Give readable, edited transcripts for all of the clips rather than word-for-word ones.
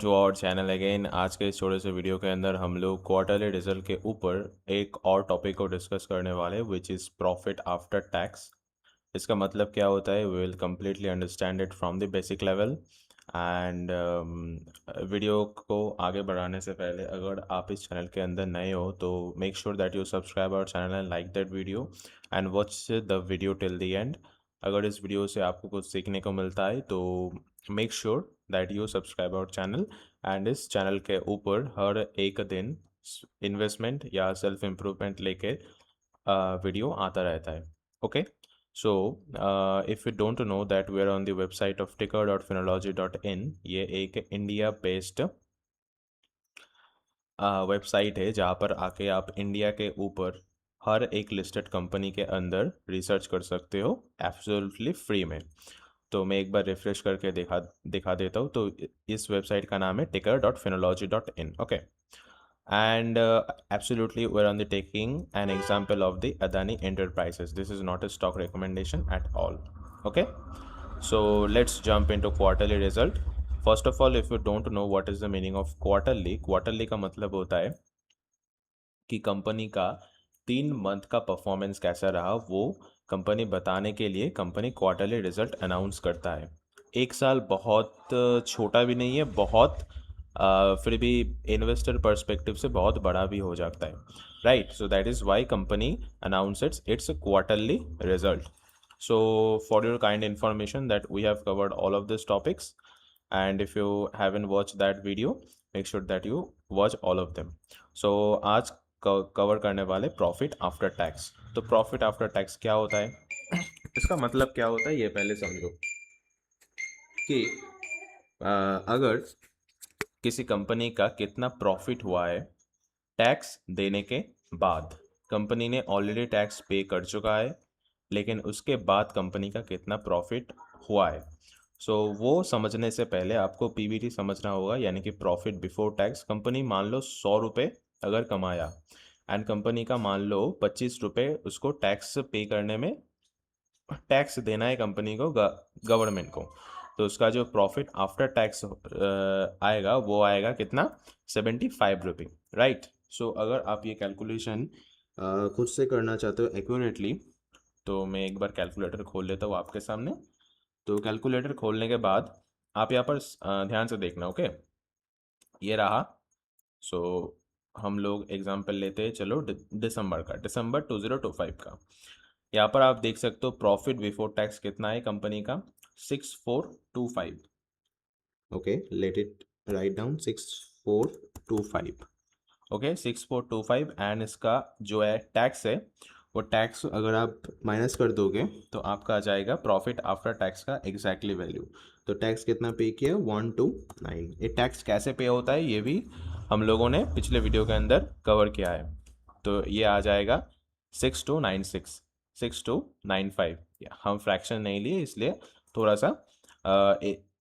To our channel again. आज के इस छोटे से वीडियो के अंदर हम लोग क्वार्टरली रिजल्ट के ऊपर एक और टॉपिक को डिस्कस करने वाले which is profit after tax. इसका मतलब क्या होता है, we will completely understand it from the basic level. And video को आगे बढ़ाने से पहले अगर आप इस चैनल के अंदर नए हो तो make sure that you subscribe our channel and like that video and watch the video till the end. अगर इस वीडियो से आपको कुछ सीखने को मिलता है तो make sure that you subscribe our channel. And इस चैनल के ऊपर हर एक दिन इन्वेस्टमेंट या सेल्फ इम्प्रूवमेंट लेके वीडियो आता रहता है। Okay, so if you don't know that we are on the website of ticker.phenology.in। ये एक इंडिया बेस्ड वेबसाइट है जहाँ पर आके आप इंडिया के ऊपर हर एक लिस्टेड कंपनी के अंदर रिसर्च कर सकते हो एब्सोल्युटली फ्री में। तो मैं एक बार रिफ्रेश करके दिखा देता हूँ। तो इस वेबसाइट का नाम है ticker.phenology.in। Okay, and absolutely we're on the taking an example of the Adani Enterprises. This is not a stock recommendation at all. Okay, so let's jump into quarterly result. First of all, if you don't know what is the meaning of quarterly का मतलब होता है कि company का 3 month का performance कैसा रहा वो कंपनी बताने के लिए कंपनी क्वार्टरली रिजल्ट अनाउंस करता है। एक साल बहुत छोटा भी नहीं है, बहुत फिर भी इन्वेस्टर पर्सपेक्टिव से बहुत बड़ा भी हो जाता है, right. So that is why company announce it's quarterly result. So for your kind information that we have covered all of these topics, and if you haven't watched that video, make sure that you watch all of them. So आज cover करने वाले profit after tax. तो profit after tax क्या होता है, इसका मतलब क्या होता है ये पहले समझो कि अगर किसी कंपनी का कितना प्रॉफिट हुआ है टैक्स देने के बाद, कंपनी ने ऑलरेडी टैक्स पे कर चुका है लेकिन उसके बाद कंपनी का कितना प्रॉफिट हुआ है। सो वो समझने से पहले आपको पीबीटी समझना होगा, यानी कि प्रॉफिट बिफोर टैक्स। कंपनी मान लो 100 रुपये अगर कमाया एंड कंपनी का मान लो 25 रुपये उसको टैक्स पे करने में, टैक्स देना है कंपनी को गवर्नमेंट को, तो उसका जो प्रॉफिट आफ्टर टैक्स आएगा वो आएगा कितना, 75 रुपये, राइट। सो अगर आप ये कैलकुलेशन खुद से करना चाहते हो एक्यूरेटली तो मैं एक बार कैलकुलेटर खोल लेता हूँ आपके सामने। तो कैलकुलेटर खोलने के बाद आप यहाँ पर ध्यान से देखना। ओके, ये रहा। सो हम लोग एग्जांपल लेते हैं, चलो दिसंबर का, दिसंबर 2025 का। यहाँ पर आप देख सकते हो प्रॉफिट बिफोर टैक्स कितना है कंपनी का, 6425। Okay, let it write down, 6425। Okay, 6425। And इसका जो है टैक्स है, वो टैक्स अगर आप माइनस कर दोगे तो आपका आ जाएगा प्रॉफिट आफ्टर टैक्स का एग्जैक्टली वैल्यू। तो टैक्स कितना पे किया, 129। ये टैक्स कैसे पे होता है ये भी हम लोगों ने पिछले वीडियो के अंदर कवर किया है। तो ये आ जाएगा 6296, 6295। हम फ्रैक्शन नहीं लिए इसलिए थोड़ा सा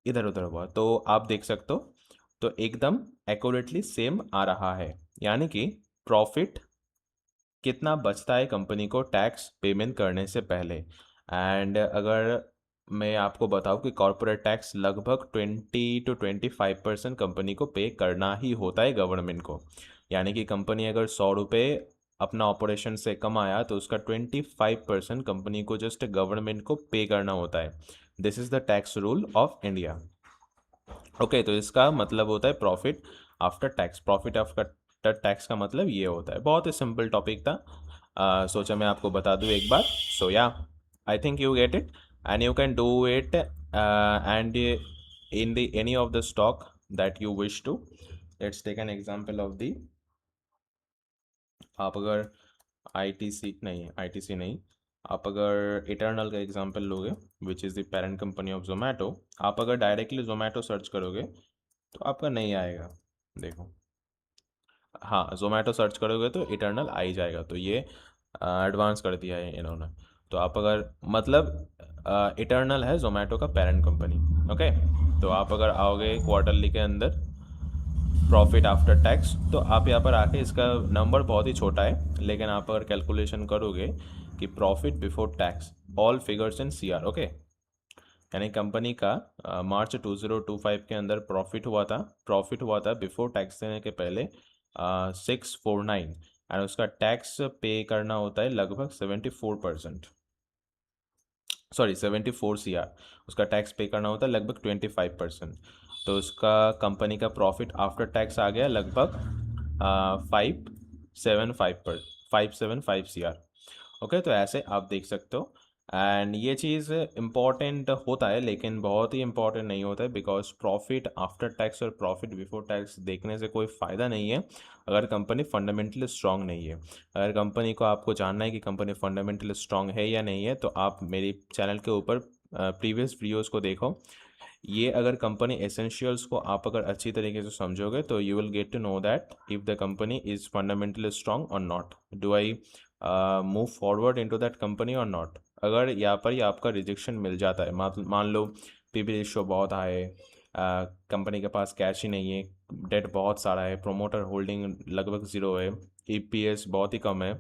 इधर उधर हुआ, तो आप देख सकते हो। तो एकदम एक्यूरेटली सेम आ रहा है, यानी कि प्रॉफिट कितना बचता है कंपनी को टैक्स पेमेंट करने से पहले। एंड अगर मैं आपको बताऊं कि कॉरपोरेट टैक्स लगभग 20 to 25% कंपनी को पे करना ही होता है गवर्नमेंट को। यानी कि कंपनी अगर 100 रुपये अपना ऑपरेशन से कमाया तो उसका 25% कंपनी को जस्ट गवर्नमेंट को पे करना होता है। This is the tax rule of India. Okay, तो इसका मतलब होता है profit after tax. Profit after tax का मतलब ये होता है। बहुत ही सिंपल टॉपिक था, सोचा मैं आपको बता दूं एक बार। So yeah I think you get it and you can do it and in the any of the stock that you wish to. Let's take an example of the, आप अगर आईटीसी नहीं, आईटीसी नहीं, आप अगर eternal का example लोगे which is the parent company of Zomato, आप अगर डायरेक्टली जोमेटो सर्च करोगे तो आपका नहीं आएगा। देखो, हाँ, जोमेटो सर्च करोगे तो इटर्नल आ ही जाएगा। तो ये एडवांस कर दिया है इन्होंने। तो आप अगर मतलब इटर्नल है जोमेटो का पेरेंट कंपनी। ओके, तो आप अगर आओगे क्वार्टरली के अंदर प्रॉफिट आफ्टर टैक्स, तो आप यहाँ पर आके, इसका नंबर बहुत ही छोटा है लेकिन आप अगर कैलकुलेशन करोगे कि profit before tax, all figures in CR. Okay, यानी कंपनी का मार्च 2025 के अंदर प्रॉफिट हुआ था बिफोर टैक्स देने के पहले 649, एंड उसका टैक्स पे करना होता है लगभग 74%, सॉरी 74 CR, उसका टैक्स पे करना होता है लगभग 25%। तो उसका कंपनी का प्रॉफिट आफ्टर टैक्स आ गया लगभग 575 ओके, तो ऐसे आप देख सकते हो। एंड ये चीज़ इम्पॉर्टेंट होता है लेकिन बहुत ही इम्पॉर्टेंट नहीं होता है, बिकॉज प्रॉफिट आफ्टर टैक्स और प्रॉफिट बिफोर टैक्स देखने से कोई फ़ायदा नहीं है अगर कंपनी फंडामेंटली स्ट्रांग नहीं है। अगर कंपनी को आपको जानना है कि कंपनी फंडामेंटली स्ट्रांग है या नहीं है, तो आप मेरी चैनल के ऊपर प्रीवियस वीडियोस को देखो। ये अगर कंपनी एसेंशियल्स को आप अगर अच्छी तरीके से समझोगे तो you will get to know that if the company is fundamentally strong or not, do I move forward into that company or not. अगर यहाँ पर ही आपका रिजेक्शन मिल जाता है, मान लो पीबी रेशियो बहुत हाई है, कंपनी के पास कैश ही नहीं है, डेट बहुत सारा है, प्रोमोटर होल्डिंग लगभग ज़ीरो है, ईपीएस बहुत ही कम है,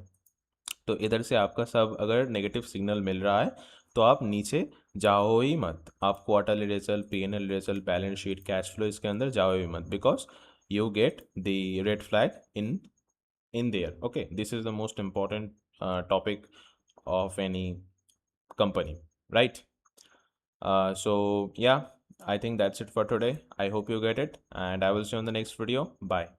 तो इधर से आपका सब अगर नेगेटिव सिग्नल मिल रहा है तो आप नीचे जाओ ही मत। आप quarterly result, PNL result, balance sheet, cash flow इसके अंदर जाओ ही मत, because you get the red flag in their. Okay, this is the most important topic of any company, right? So yeah, I think that's it for today. I hope you get it, and I will see you in the next video. Bye.